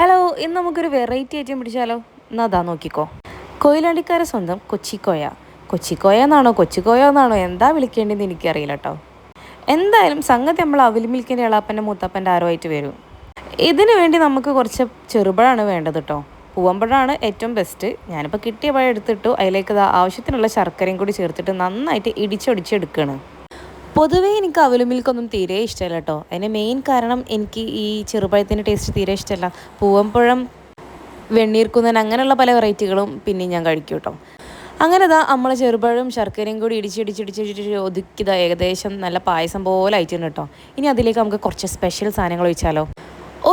Hello, ഇന്ന് നമുക്കൊരു variety item പിടിച്ചാലോ? എന്നാൽ അതാ നോക്കിക്കോ. കൊയിലാണ്ടിക്കാരെ സ്വന്തം കൊച്ചിക്കോയ. കൊച്ചിക്കോയ എന്നാണോ കൊച്ചിക്കോയ എന്നാണോ എന്താ വിളിക്കേണ്ടതെന്ന് എനിക്കറിയില്ല കേട്ടോ. എന്തായാലും സംഗതി നമ്മൾ അവിൽ മിൽക്കിൻ്റെ ഇളാപ്പൻ്റെ മൂത്തപ്പൻ്റെ ആരോ ആയിട്ട് വരും. ഇതിനു വേണ്ടി നമുക്ക് കുറച്ച് ചെറുപഴമാണ് വേണ്ടത് കേട്ടോ. പൂവമ്പഴമാണ് ഏറ്റവും ബെസ്റ്റ്. ഞാനിപ്പോൾ കിട്ടിയ പഴം എടുത്തിട്ടു. അതിലേക്ക് ആവശ്യത്തിനുള്ള ശർക്കരയും കൂടി ചേർത്തിട്ട് നന്നായിട്ട് ഇടിച്ചൊടിച്ചെടുക്കുകയാണ്. പൊതുവേ എനിക്ക് അവൽ മിൽക്കൊന്നും തീരെ ഇഷ്ടമല്ല കേട്ടോ. അതിൻ്റെ മെയിൻ കാരണം എനിക്ക് ഈ ചെറുപഴത്തിൻ്റെ ടേസ്റ്റ് തീരെ ഇഷ്ടമല്ല. പൂവമ്പഴം, വെണ്ണീർക്കുന്നൻ അങ്ങനെയുള്ള പല വെറൈറ്റികളും പിന്നെ ഞാൻ കഴിക്കും കേട്ടോ. അങ്ങനെ നമ്മൾ ചെറുപഴവും ശർക്കരയും കൂടി ഇടിച്ചിടിച്ചിടിച്ചിട്ട് ഒതുക്കിയതാ ഏകദേശം നല്ല പായസം പോലെ ആയിട്ടുണ്ട് കേട്ടോ. ഇനി അതിലേക്ക് നമുക്ക് കുറച്ച് സ്പെഷ്യൽ സാധനങ്ങൾ ഒഴിച്ചാലോ.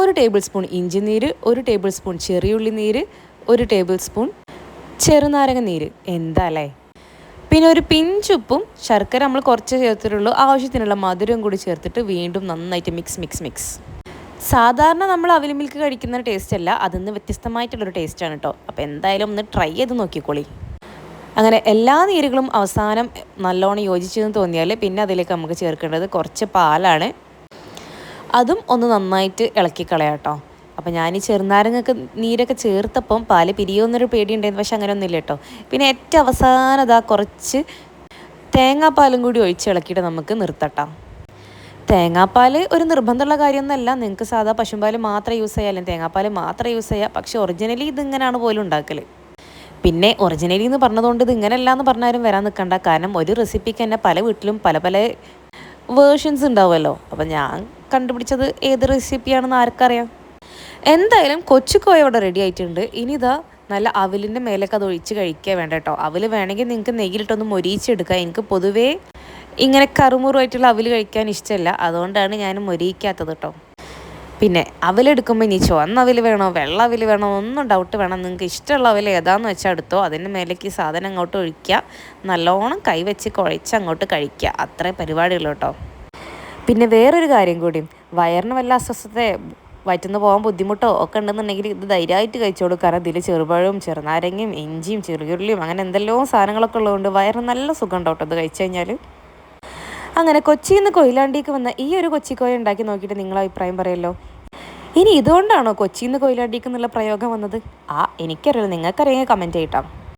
1 ടേബിൾ സ്പൂൺ ഇഞ്ചി നീര്, 1 ടേബിൾ സ്പൂൺ ചെറിയുള്ളി നീര്, 1 ടേബിൾ സ്പൂൺ ചെറുനാരങ്ങ നീര്. എന്താ അല്ലേ? പിന്നെ ഒരു പിഞ്ചുപ്പും ശർക്കര നമ്മൾ കുറച്ച് ചേർത്തിട്ടുള്ളൂ. ആവശ്യത്തിനുള്ള മധുരം കൂടി ചേർത്തിട്ട് വീണ്ടും നന്നായിട്ട് മിക്സ്. സാധാരണ നമ്മൾ അവിൽ മിൽക്ക് കഴിക്കുന്ന ടേസ്റ്റ് അല്ല, അതിന്ന് വ്യത്യസ്തമായിട്ടുള്ളൊരു ടേസ്റ്റാണ് കേട്ടോ. അപ്പോൾ എന്തായാലും ഒന്ന് ട്രൈ ചെയ്ത് നോക്കിക്കോളി. അങ്ങനെ എല്ലാ നീരുകളും അവസാനം നല്ലോണം യോജിച്ചെന്ന് തോന്നിയാൽ പിന്നെ അതിലേക്ക് നമുക്ക് ചേർക്കേണ്ടത് കുറച്ച് പാലാണ്. അതും ഒന്ന് നന്നായിട്ട് ഇളക്കി കളയാം കേട്ടോ. അപ്പോൾ ഞാൻ ഈ ചെറുനാരങ്ങൊക്കെ നീരൊക്കെ ചേർത്തപ്പം പാല് പിരിയുമെന്നൊരു പേടിയുണ്ടായിരുന്നു. പക്ഷെ അങ്ങനെയൊന്നുമില്ല കേട്ടോ. പിന്നെ ഏറ്റവും അവസാനം കുറച്ച് തേങ്ങാപ്പാലും കൂടി ഒഴിച്ച് ഇളക്കിയിട്ട് നമുക്ക് നിർത്തട്ടാം. തേങ്ങാപ്പാൽ ഒരു നിർബന്ധമുള്ള കാര്യമൊന്നുമല്ല. നിങ്ങൾക്ക് സാധാ പശുമ്പാൽ മാത്രം യൂസ് ചെയ്യാം, അല്ലെങ്കിൽ തേങ്ങാപ്പാൽ മാത്രം യൂസ് ചെയ്യാം. പക്ഷേ ഒറിജിനലി ഇതിങ്ങനെയാണ് പോലും ഉണ്ടാക്കൽ. പിന്നെ ഒറിജിനലി എന്ന് പറഞ്ഞതുകൊണ്ട് ഇത് ഇങ്ങനെയല്ല എന്ന് പറഞ്ഞാലും വരാൻ നിൽക്കണ്ട. കാരണം ഒരു റെസിപ്പിക്ക് തന്നെ പല വീട്ടിലും പല വേർഷൻസ് ഉണ്ടാവുമല്ലോ. അപ്പം ഞാൻ കണ്ടുപിടിച്ചത് ഏത് റെസിപ്പിയാണെന്ന് ആർക്കറിയാം. എന്തായാലും കൊച്ചുകോയ ഇവിടെ റെഡി ആയിട്ടുണ്ട്. ഇനി നല്ല അവലിൻ്റെ മേലേക്ക് അത് ഒഴിച്ച് കഴിക്കുക വേണ്ട കേട്ടോ. അവൽ വേണമെങ്കിൽ നിങ്ങൾക്ക് നെയ്യിലിട്ടൊന്ന് മൊരിയിച്ചെടുക്കുക. എനിക്ക് പൊതുവേ ഇങ്ങനെ കറുമുറുമായിട്ടുള്ള അവൽ കഴിക്കാൻ ഇഷ്ടമല്ല. അതുകൊണ്ടാണ് ഞാൻ മൊരിയിക്കാത്തത് കേട്ടോ. പിന്നെ അവലെടുക്കുമ്പോൾ ഇനി ചുവന്ന അവൽ വേണോ വെള്ള അവൽ വേണോ ഒന്നും ഡൗട്ട് വേണം. നിങ്ങൾക്ക് ഇഷ്ടമുള്ള അവൽ ഏതാണെന്ന് വെച്ചാൽ എടുത്തോ. അതിൻ്റെ മേലേക്ക് ഈ സാധനം അങ്ങോട്ട് ഒഴിക്കുക. നല്ലോണം കൈവച്ച് കുഴച്ച് അങ്ങോട്ട് കഴിക്കുക. അത്രേ പരിപാടിയുള്ളൂ കേട്ടോ. പിന്നെ വേറൊരു കാര്യം കൂടി, വയറിന് വല്ല അസ്വസ്ഥത, വയറ്റുന്ന് പോകാൻ ബുദ്ധിമുട്ടോ ഒക്കെ ഉണ്ടെന്നുണ്ടെങ്കിൽ ഇത് ധൈര്യമായിട്ട് കഴിച്ചോളൂ. കാരണം ഇതിൽ ചെറുപഴവും ചെറുനാരങ്ങയും ഇഞ്ചിയും ചെറിയുള്ളിയും അങ്ങനെ എന്തെല്ലോ സാധനങ്ങളൊക്കെ ഉള്ളതുകൊണ്ട് വയറിന് നല്ല സുഖം ഉണ്ടാവും കേട്ടോ ഇത് കഴിച്ചു കഴിഞ്ഞാൽ. അങ്ങനെ കൊച്ചിയിൽ നിന്ന് കൊയിലാണ്ടിക്ക് വന്ന ഈ ഒരു കൊച്ചിക്കോയ ഉണ്ടാക്കി നോക്കിയിട്ട് നിങ്ങളെ അഭിപ്രായം പറയല്ലോ. ഇനി ഇതുകൊണ്ടാണോ കൊച്ചിയിൽ നിന്ന് കൊയിലാണ്ടിക്ക് എന്നുള്ള പ്രയോഗം വന്നത്? എനിക്കറിയില്ല, നിങ്ങൾക്കറിയാമെങ്കിൽ കമൻറ്റ് ചെയ്യട്ടോ.